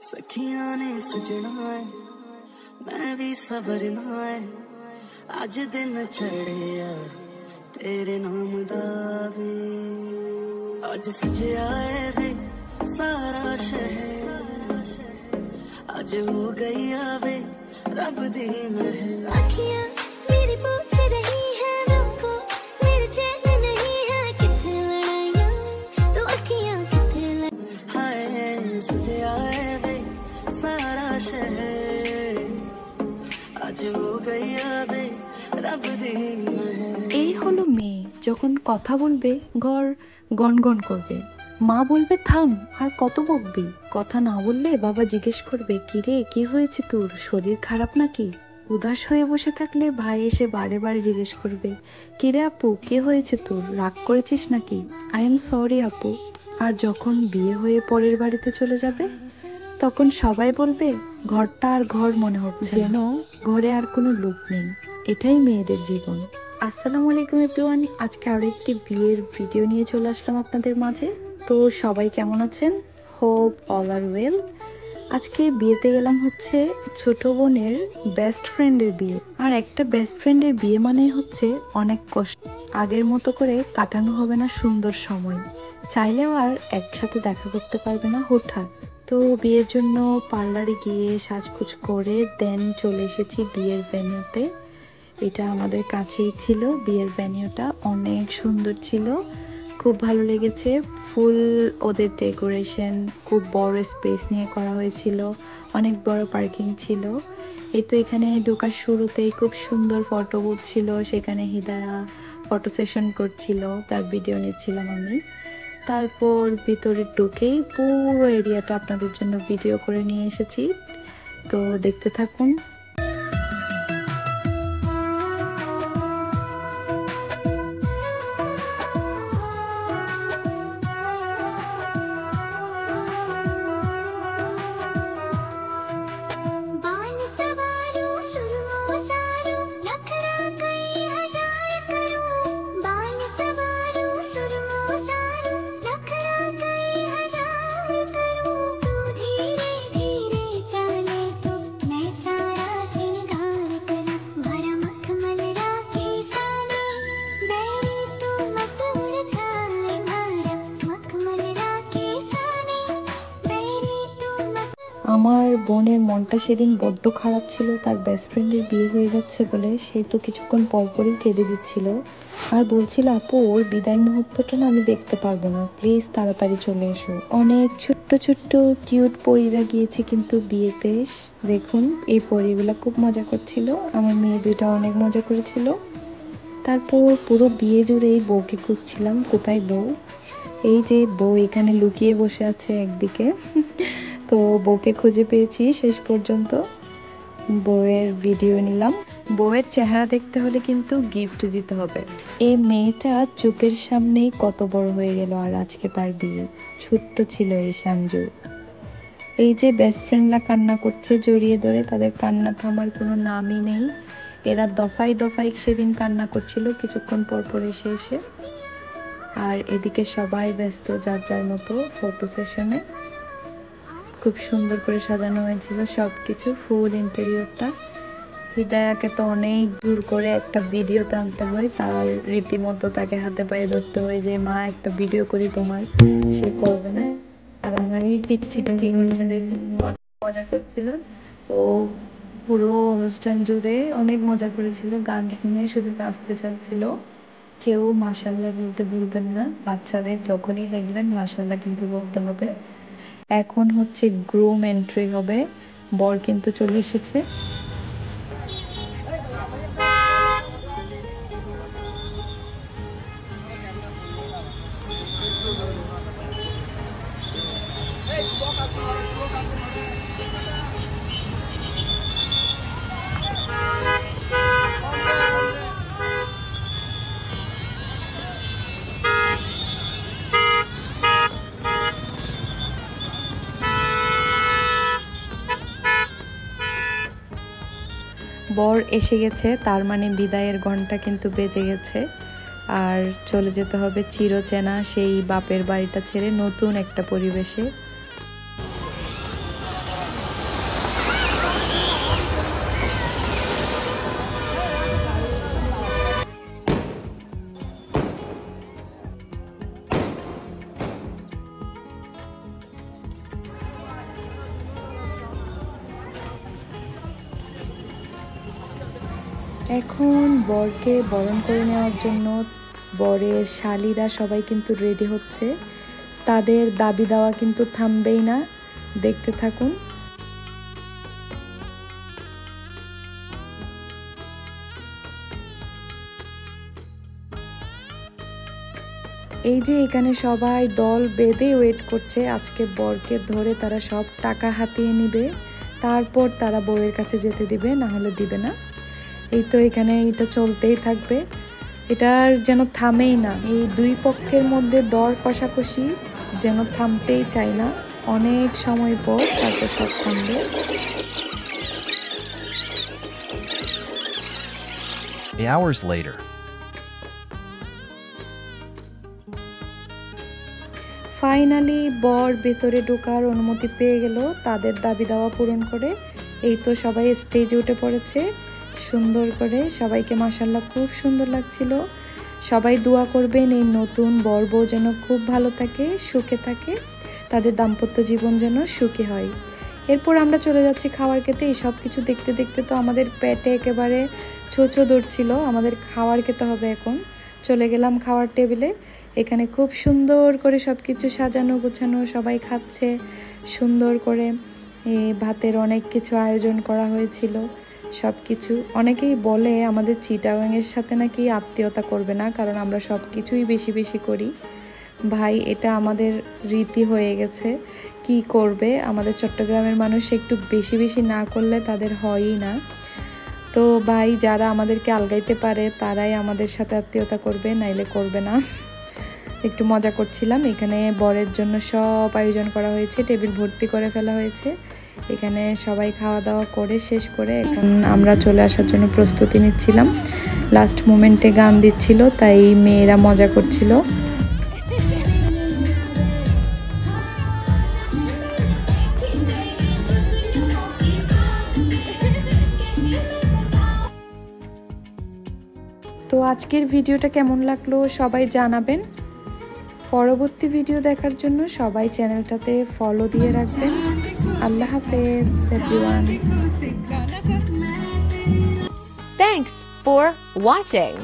सखियां ने सजना है मैं भी सबरना है अज दिन चढ़िया तेरे नाम दा वे अज सजया है वे सारा शहर अज हो गई वे रब दी महल अखियां मेरी पूछ रही है तुमको मेरे चैन नहीं है किथे लड़ाइयां तो अखियां किथे हाय सजया है वे सारा शहर अज हो गई वे रब दी महल। এই হলো মেয়ে, যখন কথা বলবে ঘর গনগন করবে, মা বলবে থাম আর কত বকবি, কথা না বললে বাবা জিজ্ঞেস করবে কিরে কি হয়েছে তোর, শরীর খারাপ নাকি। উদাস হয়ে বসে থাকলে ভাই এসে বারে বারে জিজ্ঞেস করবে কিরে আপু কি হয়েছে তোর, রাগ করেছিস নাকি, আই এম সরি আপু। আর যখন বিয়ে হয়ে পরের বাড়িতে চলে যাবে তখন সবাই বলবে ঘরটা আর ঘর মনে হচ্ছে যেন ঘরে আর কোনো লোক নেই। এটাই মেয়েদের জীবন। আসসালামু আলাইকুম এভরিওয়ান, আজকে আরো একটি বিয়ের ভিডিও নিয়ে চলে আসলাম আপনাদের মাঝে। তো সবাই কেমন আছেন? Hope all are well. আজকে বিয়েতে গেলাম হচ্ছে ছোট বোনের বেস্ট ফ্রেন্ডের বিয়ে। আর একটা বেস্ট ফ্রেন্ডের বিয়ে মানে হচ্ছে অনেক কষ্ট, আগের মতো করে কাটানো হবে না সুন্দর সময়, চাইলেও আর একসাথে দেখা করতে পারবে না হুটহাট। তো বিয়ের জন্য পার্লারে গিয়ে সাজগোজ করে দেন চলে এসেছি বিয়ের ভেন্যুতে। এটা আমাদের কাছেই ছিল বিয়ের ভেন্যুটা, অনেক সুন্দর ছিল, খুব ভালো লেগেছে। ফুল ওদের ডেকোরেশন খুব বড় স্পেস নিয়ে করা হয়েছিল, অনেক বড় পার্কিং ছিল। এই তো এখানে ঢোকার শুরুতেই খুব সুন্দর ফটো বুথ ছিল, সেখানে হিদায়া ফটো সেশন করছিল, তার ভিডিও নিচ্ছিলাম আমি। তারপর ভিতরে ঢুকেই পুরো এরিয়াটা আপনাদের জন্য ভিডিও করে নিয়ে এসেছি, তো দেখতে থাকুন। আমার বোনের মনটা সেদিন বড্ড খারাপ ছিল, তার বেস্ট ফ্রেন্ডের বিয়ে হয়ে যাচ্ছে বলে। সে তো কিছুক্ষণ পরপরই কেঁদে দিচ্ছিল আর বলছিল আপু ওর বিদায় মুহূর্তটা না আমি দেখতে পারবো না, প্লিজ তাড়াতাড়ি চলে এসো। অনেক ছোট্ট ছোট্ট কিউট পরীরা গিয়েছে কিন্তু বিয়েতে, দেখুন এই পরীগুলো খুব মজা করছিল, আমার মেয়ে দুইটা অনেক মজা করেছিল। তারপর পুরো বিয়ে জুড়েই বউকে খুঁজছিলাম, কোথায় বউ। এই যে বউ এখানে লুকিয়ে বসে আছে একদিকে। তো বউকে খুঁজে পেয়েছি শেষ পর্যন্ত, বউয়ের ভিডিও নিলাম। বউয়ের চেহারা দেখতে হলে কিন্তু গিফট দিতে হবে। এই মেয়েটা চোখের সামনেই কত বড় হয়ে গেল, আর আজকে তার বিয়ে। ছোট্ট ছিল এই সাঞ্জু। এই যে বেস্ট ফ্রেন্ডরা কান্না করছে জড়িয়ে ধরে, তাদের কান্না থামার কোনো নামই নেই। এরা দফায় দফায় সেদিন কান্না করছিল কিছুক্ষণ পর পর এসে এসে। আর এদিকে সবাই ব্যস্ত যার যার মতো ফটো সেশনে। খুব সুন্দর করে সাজানো হয়েছিল সবকিছু, ফুল ইন্টেরিয়রটা। হিদায়াকে তো অনেক দূর করে একটা ভিডিও টানতে হয়, তার রীতিমতো তাকে হাতে পায়ে ধরতে হয় যে মা একটা ভিডিও করি তোমার, সে করবে না। আর আমার এই পিচ্ছিটা কি হচ্ছে মজা করছিল। ও পুরো অনুষ্ঠান জুড়ে অনেক মজা করেছিল, গান শুনে শুধু নাচতে চাচ্ছিল। কেউ মাশাআল্লাহ বলতে ভুলবেন না, বাচ্চাদের যখনই দেখবেন মাশাআল্লাহ কিন্তু বলতে হবে। এখন হচ্ছে গ্রুম এন্ট্রি হবে, বর কিন্তু চলে এসেছে। বর এসে গেছে, তার মানে বিদায়ের ঘন্টা কিন্তু বেজে গেছে। আর চলে যেতে হবে চিরচেনা সেই বাপের বাড়িটা ছেড়ে নতুন একটা পরিবেশে। এখন বরকে বরণ করে নেওয়ার জন্য বরের শালীরা সবাই কিন্তু রেডি হচ্ছে। তাদের দাবি দেওয়া কিন্তু থামবেই না, দেখতে থাকুন। এই যে এখানে সবাই দল বেঁধে ওয়েট করছে, আজকে বরকে ধরে তারা সব টাকা হাতিয়ে নিবে, তারপর তারা বউয়ের কাছে যেতে দিবে, না হলে দিবে না। এই তো এখানে এটা চলতেই থাকবে, এটার যেন থামেই না। এই দুই পক্ষের মধ্যে দর কষাকষি যেন থামতেই চায় না, অনেক সময় পর তারপর সব থামবে। Hours later. ফাইনালি বর ভেতরে ঢোকার অনুমতি পেয়ে গেল, তাদের দাবি দাওয়া পূরণ করে। এই তো সবাই স্টেজে উঠে পড়েছে সুন্দর করে, সবাইকে মাশাআল্লাহ খুব সুন্দর লাগছিল। সবাই দোয়া করবেন এই নতুন বর বউ যেন খুব ভালো থাকে, সুখে থাকে, তাদের দাম্পত্য জীবন যেন সুখী হয়। এরপর আমরা চলে যাচ্ছি খাবার খেতে। এই সব কিছু দেখতে দেখতে তো আমাদের পেটে একেবারে ছোচো ধরছিল, আমাদের খাবার খেতে হবে এখন। চলে গেলাম খাওয়ার টেবিলে, এখানে খুব সুন্দর করে সব কিছু সাজানো গোছানো, সবাই খাচ্ছে সুন্দর করে। ভাতের অনেক কিছু আয়োজন করা হয়েছিল, সব কিছু। অনেকেই বলে আমাদের চিটাগাংয়ের সাথে নাকি আত্মীয়তা করবে না, কারণ আমরা সব কিছুই বেশি বেশি করি। ভাই এটা আমাদের রীতি হয়ে গেছে, কি করবে, আমাদের চট্টগ্রামের মানুষ একটু বেশি বেশি না করলে তাদের হয়ই না। তো ভাই যারা আমাদেরকে আলগাইতে পারে তারাই আমাদের সাথে আত্মীয়তা করবে, নাইলে করবে না। একটু মজা করছিলাম। এখানে বরের জন্য সব আয়োজন করা হয়েছে, টেবিল ভর্তি করে ফেলা হয়েছে। এখানে সবাই খাওয়া দাওয়া করে শেষ করে এখন আমরা চলে আসার জন্য প্রস্তুতি নিচ্ছিলাম। লাস্ট মোমেন্টে গান দিচ্ছিল, তাই মেয়েরা মজা করছিল। তো আজকের ভিডিওটা কেমন লাগলো সবাই জানাবেন। পরবর্তী ভিডিও দেখার জন্য সবাই চ্যানেলটাতে ফলো দিয়ে রাখবেন। আল্লাহ হাফেজ এভরিওয়ান। Thanks for watching.